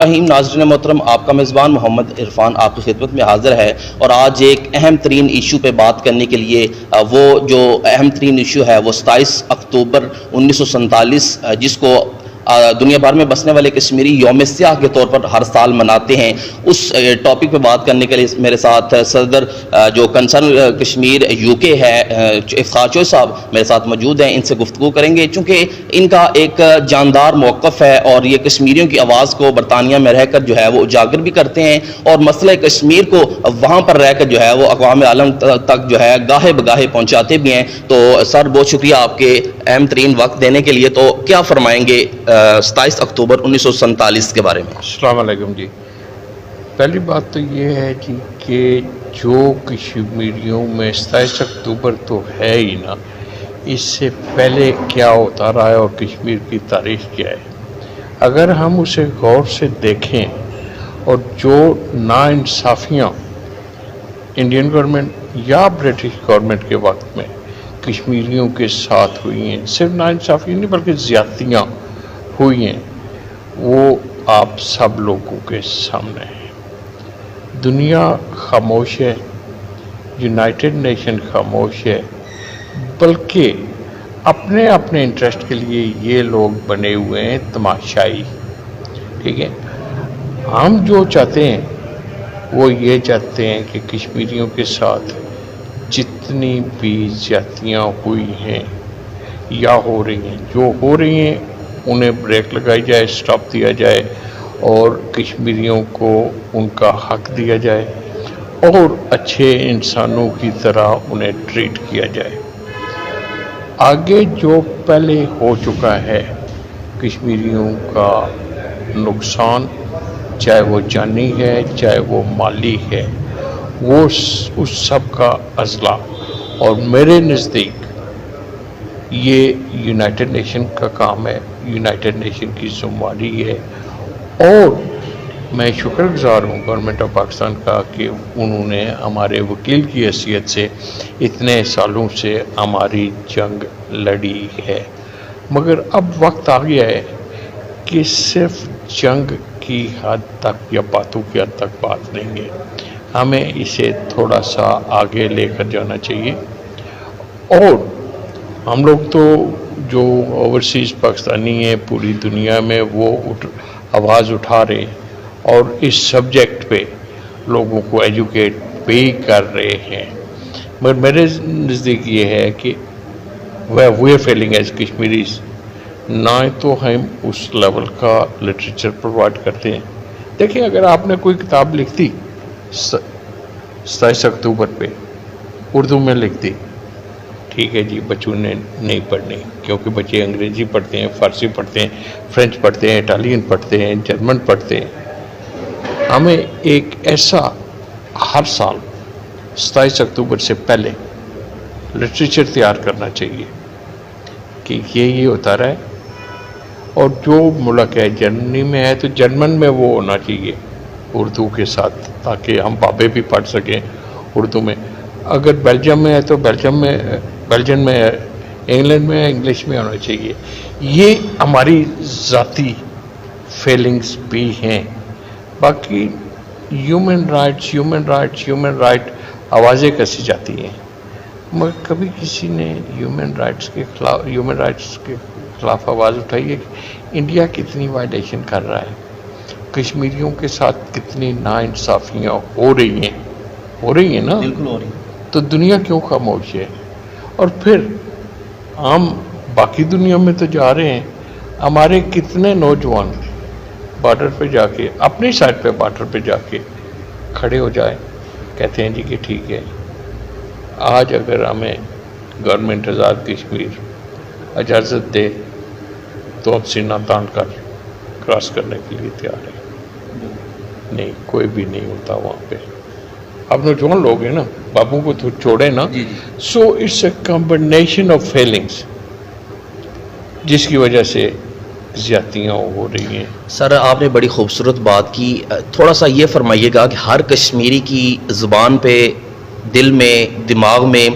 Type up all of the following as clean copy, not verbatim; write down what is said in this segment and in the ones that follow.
رحیم ناظرین محترم، آپ کا میزبان محمد عرفان آپ کی خدمت میں حاضر ہے، اور آج ایک اہم ترین ایشو پہ بات کرنے کے لیے وہ جو اہم ترین ایشو ہے وہ 27 اکتوبر 1947 جس کو دنیا بھر میں بسنے والے کشمیری یوم سیاہ کے طور پر ہر سال مناتے ہیں، اس ٹاپک پہ بات کرنے کے لیے میرے ساتھ صدر جو کنسرن کشمیر یو کے ہے افتخار چوہے صاحب میرے ساتھ موجود ہیں۔ ان سے گفتگو کریں گے چونکہ ان کا ایک جاندار موقف ہے اور یہ کشمیریوں کی آواز کو برطانیہ میں رہ کر جو ہے وہ اجاگر بھی کرتے ہیں اور مسئلہ کشمیر کو وہاں پر رہ کر جو ہے وہ اقوام عالم تک جو ہے گاہے بگاہے پہنچاتے بھی ہیں۔ تو سر بہت شکریہ آپ کے اہم ترین وقت دینے کے لیے۔ تو کیا فرمائیں گے 27 اکتوبر 1947 کے بارے میں؟ السلام علیکم جی۔ پہلی بات تو یہ ہے جی کہ جو کشمیریوں میں 27 اکتوبر تو ہے ہی نا، اس سے پہلے کیا ہوتا رہا ہے اور کشمیر کی تاریخ کیا ہے، اگر ہم اسے غور سے دیکھیں اور جو ناانصافیاں انڈین گورنمنٹ یا برٹش گورنمنٹ کے وقت میں کشمیریوں کے ساتھ ہوئی ہیں، صرف ناانصافی نہیں بلکہ زیادتیاں ہوئی ہیں، وہ آپ سب لوگوں کے سامنے ہے۔ دنیا خاموش ہے، یونائٹڈ نیشن خاموش ہے، بلکہ اپنے اپنے انٹرسٹ کے لیے یہ لوگ بنے ہوئے ہیں تماشائی، ٹھیک ہے۔ ہم جو چاہتے ہیں وہ یہ چاہتے ہیں کہ کشمیریوں کے ساتھ جتنی بھی زیادتیاں ہوئی ہیں یا ہو رہی ہیں، جو ہو رہی ہیں انہیں بریک لگائی جائے، سٹاپ دیا جائے اور کشمیریوں کو ان کا حق دیا جائے اور اچھے انسانوں کی طرح انہیں ٹریٹ کیا جائے۔ آگے جو پہلے ہو چکا ہے کشمیریوں کا نقصان، چاہے وہ جانی ہے چاہے وہ مالی ہے، وہ اس سب کا ازلا اور میرے نزدیک یہ یونائٹڈ نیشن کا کام ہے، یونائٹڈ نیشن کی ذمہ داری ہے، اور میں شکر گزار ہوں گورنمنٹ آف پاکستان کا کہ انہوں نے ہمارے وکیل کی حیثیت سے اتنے سالوں سے ہماری جنگ لڑی ہے، مگر اب وقت آ گیا ہے کہ صرف جنگ کی حد تک یا باتوں کی حد تک بات نہیں ہے، ہمیں اسے تھوڑا سا آگے لے کر جانا چاہیے۔ اور ہم لوگ تو جو اوورسیز پاکستانی ہیں پوری دنیا میں وہ آواز اٹھا رہے ہیں اور اس سبجیکٹ پہ لوگوں کو ایجوکیٹ بھی کر رہے ہیں، مگر میرے نزدیک یہ ہے کہ وی فیلنگ ایز کشمیریز نہ تو ہم اس لیول کا لٹریچر پرووائڈ کرتے ہیں۔ دیکھیں، اگر آپ نے کوئی کتاب لکھ دی 27 اکتوبر پہ اردو میں لکھ دی، ٹھیک ہے جی، بچوں نے نہیں پڑھنی کیونکہ بچے انگریزی پڑھتے ہیں، فارسی پڑھتے ہیں، فرینچ پڑھتے ہیں، اٹالین پڑھتے ہیں، جرمن پڑھتے ہیں۔ ہمیں ایک ایسا ہر سال 27 اکتوبر سے پہلے لٹریچر تیار کرنا چاہیے کہ یہ ہوتا رہے، اور جو ملک ہے جرمنی میں ہے تو جرمن میں وہ ہونا چاہیے اردو کے ساتھ، تاکہ ہم بابے بھی پڑھ سکیں اردو میں۔ اگر بیلجیم میں ہے تو بیلجین میں ہے، انگلینڈ میں ہے انگلش میں ہونا چاہیے۔ یہ ہماری ذاتی فیلنگز بھی ہیں۔ باقی ہیومن رائٹ آوازیں کیسی جاتی ہیں، مگر کبھی کسی نے ہیومن رائٹس کے خلاف آواز اٹھائی ہے کہ انڈیا کتنی وائلیشن کر رہا ہے، کشمیریوں کے ساتھ کتنی ناانصافیاں ہو رہی ہیں نا، بالکل ہو رہی ہے، تو دنیا کیوں خاموش ہے؟ اور پھر ہم باقی دنیا میں تو جا رہے ہیں، ہمارے کتنے نوجوان بارڈر پہ جا کے اپنی سائڈ پہ بارڈر پہ جا کے کھڑے ہو جائیں، کہتے ہیں جی کہ ٹھیک ہے، آج اگر ہمیں گورنمنٹ آزاد کشمیر اجازت دے تو ہم سینہ تان کر کراس کرنے کے لیے تیار ہیں۔ نہیں، کوئی بھی نہیں ہوتا وہاں پہ، اب نوجوان لوگ ہیں نا، بابوں کو تو چھوڑے نا۔ So it's a combination of feelings جس کی وجہ سے زیادتیاں ہو رہی ہیں۔ سر آپ نے بڑی خوبصورت بات کی، تھوڑا سا یہ فرمائیے گا کہ ہر کشمیری کی زبان پہ، دل میں، دماغ میں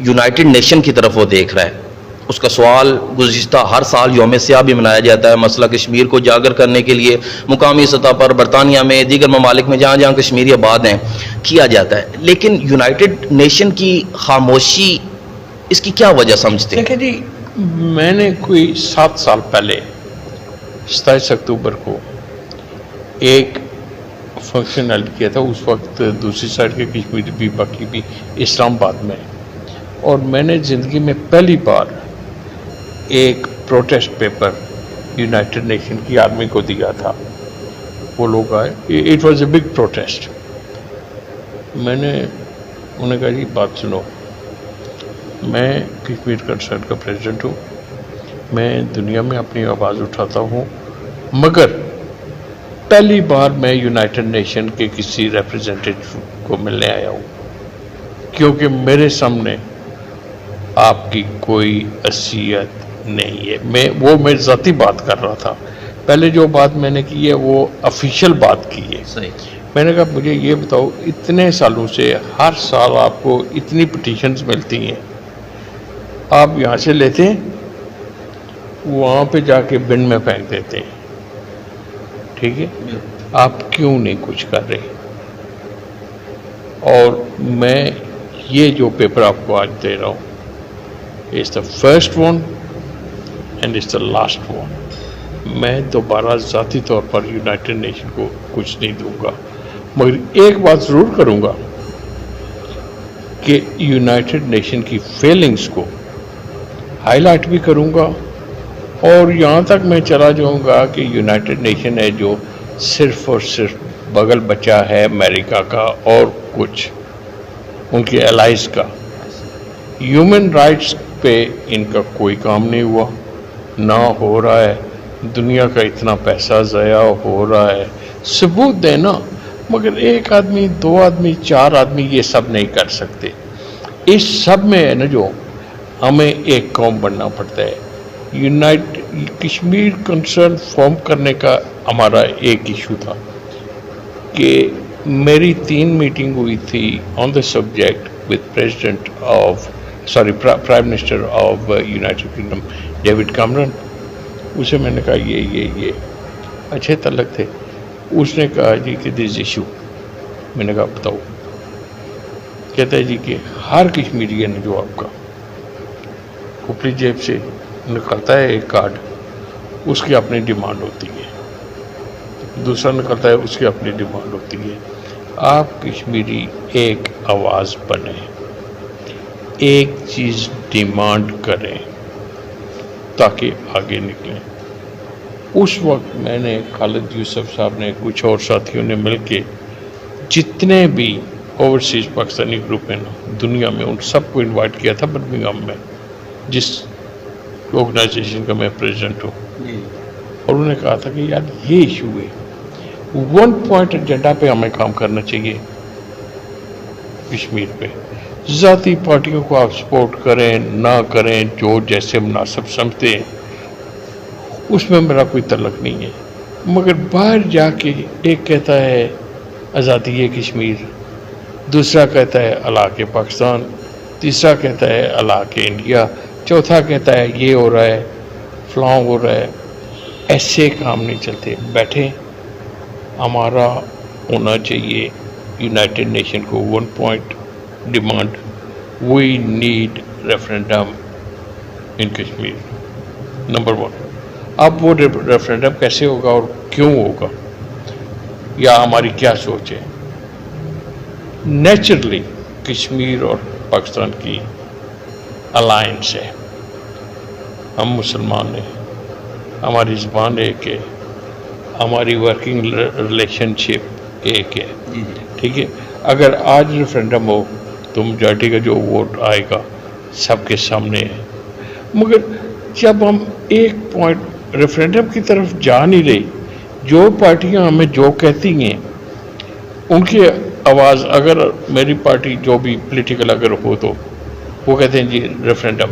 یونائٹڈ نیشن کی طرف وہ دیکھ رہا ہے، اس کا سوال گزشتہ ہر سال یوم سیاہ بھی منایا جاتا ہے. مسئلہ کشمیر کو اجاگر کرنے کے لیے مقامی سطح پر برطانیہ میں دیگر ممالک میں جہاں جہاں کشمیری آباد ہیں کیا جاتا ہے, لیکن یونائٹڈ نیشن کی خاموشی اس کی کیا وجہ سمجھتے ہیں؟ دیکھیں جی, میں نے کوئی 7 سال پہلے 27 اکتوبر کو ایک فنکشن ایڈ کیا تھا. اس وقت دوسری سائڈ کے کشمیری بھی باقی بھی اسلام آباد میں, اور میں نے زندگی میں پہلی بار ایک پروٹیسٹ پیپر یونائٹڈ نیشن کی آرمی کو دیا تھا. وہ لوگ آئے, it was a big protest. میں نے انہیں کہا جی بات سنو, میں کشمیر کنسرن کا پریزیڈنٹ ہوں, میں دنیا میں اپنی آواز اٹھاتا ہوں, مگر پہلی بار میں یونائٹڈ نیشن کے کسی ریپرزینٹیٹیو کو ملنے آیا ہوں, کیونکہ میرے سامنے آپ کی کوئی حیثیت نہیں ہے. میں ذاتی بات کر رہا تھا. پہلے جو بات میں نے کی ہے وہ افیشیل بات کی ہے. میں نے کہا مجھے یہ بتاؤ, اتنے سالوں سے ہر سال آپ کو اتنی پٹیشنز ملتی ہیں, آپ یہاں سے لیتے ہیں, وہاں پہ جا کے بن میں پھینک دیتے ہیں, ٹھیک ہے, آپ کیوں نہیں کچھ کر رہے؟ اور میں یہ جو پیپر آپ کو آج دے رہا ہوں, it's the first one and it's the last one. میں دوبارہ ذاتی طور پر یونائٹڈ نیشن کو کچھ نہیں دوں گا, مگر ایک بات ضرور کروں گا کہ یونائٹڈ نیشن کی فیلنگز کو ہائی لائٹ بھی کروں گا, اور یہاں تک میں چلا جاؤں گا کہ یونائٹڈ نیشن ہے جو صرف اور صرف بغل بچہ ہے امریکہ کا اور کچھ ان کے الائز کا. ہیومن رائٹس پہ ان کا کوئی کام نہیں ہوا, نہ ہو رہا ہے. دنیا کا اتنا پیسہ ضائع ہو رہا ہے, ثبوت دینا. مگر ایک آدمی, 2 آدمی, 4 آدمی یہ سب نہیں کر سکتے. اس سب میں ہے نا جو ہمیں ایک قوم بننا پڑتا ہے. کشمیر کنسرن فارم کرنے کا ہمارا ایک ایشو تھا کہ میری 3 میٹنگ ہوئی تھی on the subject with prime minister of United Kingdom David Cameron. اسے میں نے کہا یہ اچھے تعلق تھے. اس نے کہا جی کہ دس ایشو. میں نے کہا بتاؤ. کہتا ہے جی کہ ہر کشمیری نے جو آپ کا کھوپڑی جیب سے نکلتا ہے ایک کارڈ, اس کی اپنی ڈیمانڈ ہوتی ہے, دوسرا نکلتا ہے اس کی اپنی ڈیمانڈ ہوتی ہے. آپ کشمیری ایک آواز بنیں, ایک چیز ڈیمانڈ کریں تاکہ آگے نکلیں. اس وقت میں نے, خالد یوسف صاحب نے, کچھ اور ساتھیوں نے مل کے جتنے بھی اوورسیز پاکستانی گروپ ہیں دنیا میں, ان سب کو انوائٹ کیا تھا برمنگھم میں, جس آرگنائزیشن کا میں پریزیڈنٹ ہوں. اور انہوں نے کہا تھا کہ یار یہ ایشو ہے, 1 پوائنٹ ایجنڈا پہ ہمیں کام کرنا چاہیے کشمیر پہ. ذاتی پارٹیوں کو آپ سپورٹ کریں نہ کریں, جو جیسے مناسب سمجھتے ہیں, اس میں میرا کوئی تعلق نہیں ہے. مگر باہر جا کے ایک کہتا ہے آزادی کشمیر, دوسرا کہتا ہے علاقے پاکستان, تیسرا کہتا ہے علاقے انڈیا, چوتھا کہتا ہے یہ ہو رہا ہے, فلاں ہو رہا ہے. ایسے کام نہیں چلتے. بیٹھیں, ہمارا ہونا چاہیے یونائٹڈ نیشن کو 1 point demand, we need referendum in Kashmir, number 1. اب وہ ریفرینڈم کیسے ہوگا اور کیوں ہوگا, یا ہماری کیا سوچ ہے؟ نیچرلی کشمیر اور پاکستان کی الائنس ہے, ہم مسلمان ہیں, ہماری زبان ایک ہے, ہماری ورکنگ ریلیشن شپ ایک ہے, ٹھیک ہے. اگر آج ریفرینڈم ہو تو میجارٹی کا جو ووٹ آئے گا سب کے سامنے ہے. مگر جب ہم ایک پوائنٹ ریفرینڈم کی طرف جا نہیں رہے, جو پارٹیاں ہمیں جو کہتی ہیں ان کی آواز, اگر میری پارٹی جو بھی پولیٹیکل اگر ہو تو وہ کہتے ہیں جی ریفرینڈم,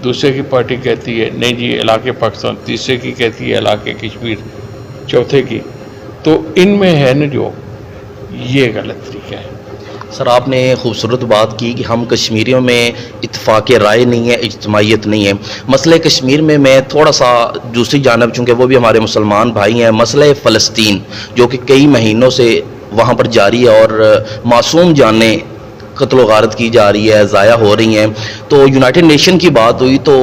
دوسرے کی پارٹی کہتی ہے نہیں جی علاقے پاکستان, تیسرے کی کہتی ہے علاقے کشمیر, چوتھے کی. تو ان میں ہے نا جو یہ غلط طریقہ ہے. سر آپ نے خوبصورت بات کی کہ ہم کشمیریوں میں اتفاق رائے نہیں ہے، اجتماعیت نہیں ہے. مسئلہ کشمیر میں تھوڑا سا دوسری جانب، چونکہ وہ بھی ہمارے مسلمان بھائی ہیں، مسئلہ فلسطین جو کہ کئی مہینوں سے وہاں پر جاری ہے اور معصوم جانیں قتل و غارت کی جا رہی ہے، ضائع ہو رہی ہیں. تو یونائٹڈ نیشن کی بات ہوئی تو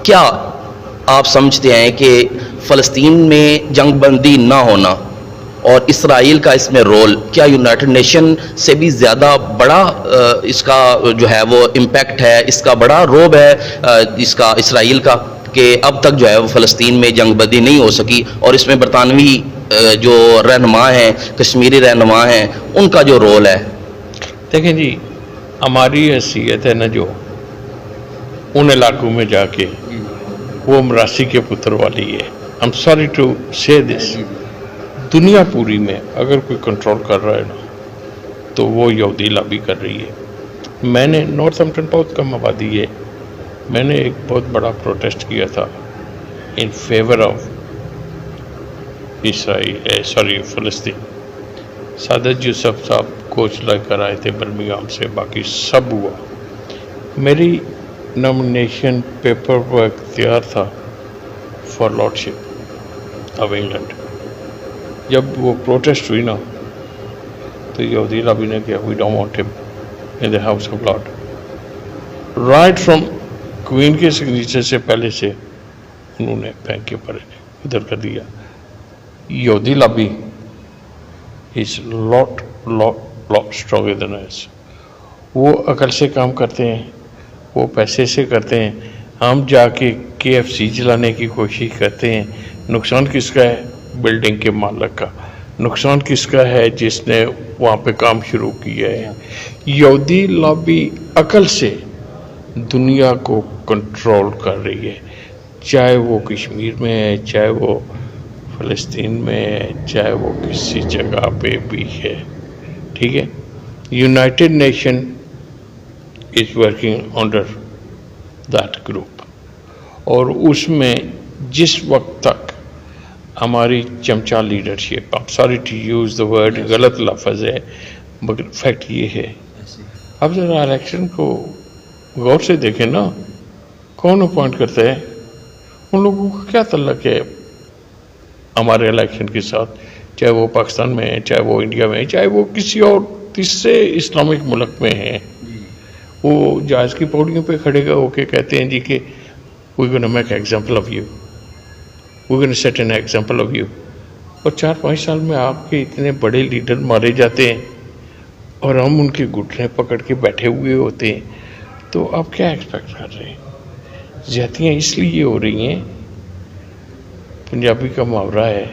کیا آپ سمجھتے ہیں کہ فلسطین میں جنگ بندی نہ ہونا اور اسرائیل کا اس میں رول کیا یونائٹڈ نیشن سے بھی زیادہ بڑا اس کا جو ہے وہ امپیکٹ ہے، اس کا بڑا روب ہے اس کا اسرائیل کا، کہ اب تک جو ہے وہ فلسطین میں جنگ بندی نہیں ہو سکی اور اس میں برطانوی جو رہنما ہیں، کشمیری رہنما ہیں، ان کا جو رول ہے؟ دیکھیں جی، ہماری حیثیت ہے نا جو ان علاقوں میں جا کے وہ مراسی کے پتر والی ہے. I'm sorry to say this. دنیا پوری میں اگر کوئی کنٹرول کر رہا ہے نا تو وہ یہودی لابی کر رہی ہے. میں نے نارتھ ہمپٹن بہت کم آبادی ہے، میں نے ایک بہت بڑا پروٹیسٹ کیا تھا ان فیور آف فلسطین. سعادت یوسف صاحب کوچ لے کر آئے تھے برمنگھم سے، باقی سب ہوا. میری نامنیشن پیپر ورک تیار تھا فار لارڈشپ آف انگلینڈ. جب وہ پروٹیسٹ ہوئی نا تو یہودی لابی نے کیا وی don't want them in the House of Lord. Right from queen کے سگنیچر سے پہلے سے انہوں نے پھینک کے پر ادھر کر دیا. یہودی لابی از لاٹ اسٹرانگر دین اس. وہ عقل سے کام کرتے ہیں، وہ پیسے سے کرتے ہیں. ہم جا کے KFC چلانے کی کوشش کرتے ہیں. نقصان کس کا ہے؟ بلڈنگ کے مالک کا. نقصان کس کا ہے؟ جس نے وہاں پہ کام شروع کیا ہے. یہودی لابی عقل سے دنیا کو کنٹرول کر رہی ہے، چاہے وہ کشمیر میں ہے، چاہے وہ فلسطین میں ہے، چاہے وہ کسی جگہ پہ بھی ہے. ٹھیک ہے. United nation is working under that group, اور اس میں جس وقت تک ہماری چمچہ leadership, I'm sorry to use the word، غلط لفظ ہے مگر فیکٹ یہ ہے. اب ذرا الیکشن کو غور سے دیکھیں نا، کون اپوائنٹ کرتا ہے؟ ان لوگوں کا کیا تعلق ہے ہمارے الیکشن کے ساتھ؟ چاہے وہ پاکستان میں ہے، چاہے وہ انڈیا میں ہے، چاہے وہ کسی اور تیسرے اسلامک ملک میں ہیں. وہ جہاز کی پوڑیوں پہ کھڑے ہو کے کہتے ہیں جی کہ we're going to make an example of you, we're going to set an example of you. اور 4-5 سال میں آپ کے اتنے بڑے لیڈر مارے جاتے ہیں اور ہم ان کے گھٹنے پکڑ کے بیٹھے ہوئے ہوتے ہیں. تو آپ کیا ایکسپیکٹ کر رہے ہیں؟ زیادتیاں اس لیے ہو رہی ہیں. پنجابی کا محاورہ ہے،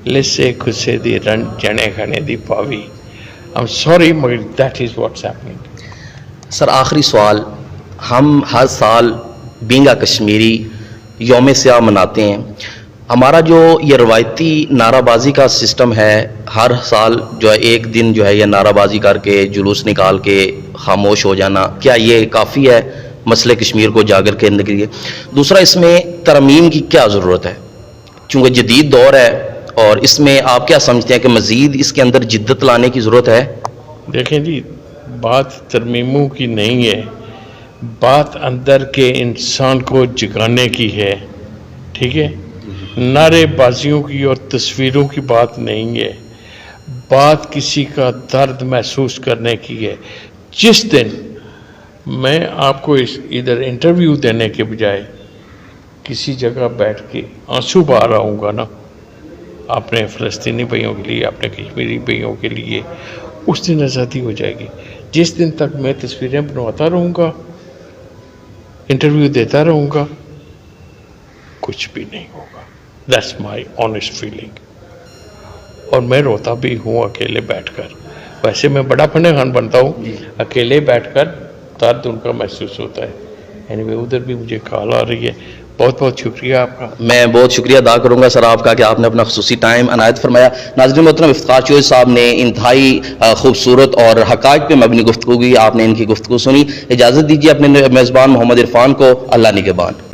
لسے خود سے دی رن چنے کھانے دی پاوی. I'm sorry مگر that is what's happening. سر آخری سوال، ہم ہر سال بینگا کشمیری یوم سیاہ مناتے ہیں. ہمارا جو یہ روایتی نعرہ بازی کا سسٹم ہے، ہر سال جو ہے ایک دن جو ہے یہ نعرہ بازی کر کے جلوس نکال کے خاموش ہو جانا، کیا یہ کافی ہے مسئلہ کشمیر کو اجاگر کرنے کے لیے؟ دوسرا، اس میں ترمیم کی کیا ضرورت ہے چونکہ جدید دور ہے، اور اس میں آپ کیا سمجھتے ہیں کہ مزید اس کے اندر جدت لانے کی ضرورت ہے؟ دیکھیں جی، بات ترمیموں کی نہیں ہے، بات اندر کے انسان کو جگانے کی ہے. ٹھیک ہے. نعرے بازیوں کی اور تصویروں کی بات نہیں ہے، بات کسی کا درد محسوس کرنے کی ہے. جس دن میں آپ کو ادھر انٹرویو دینے کے بجائے کسی جگہ بیٹھ کے آنسو بہا رہا ہوں گا نا، اپنے فلسطینی بھائیوں کے لیے، اپنے کشمیری بھائیوں کے لیے، اس دن آزادی ہو جائے گی. جس دن تک میں تصویریں بنواتا رہوں گا، انٹرویو دیتا رہوں گا، کچھ بھی نہیں ہوگا. That's my honest feeling. اور میں روتا بھی ہوں اکیلے بیٹھ کر. ویسے میں بڑا فن خان بنتا ہوں، اکیلے بیٹھ کر درد ان کا محسوس ہوتا ہے. anyway ادھر بھی مجھے کال آ رہی ہے. بہت بہت شکریہ آپ کا. میں بہت شکریہ ادا کروں گا سر آپ کا کہ آپ نے اپنا خصوصی ٹائم عنایت فرمایا. ناظرین محترم، افتخار چوہدری صاحب نے انتہائی خوبصورت اور حقائق پہ مبنی گفتگو کی. آپ نے ان کی گفتگو سنی. اجازت دیجیے اپنے میزبان محمد عرفان کو. اللہ نگہبان.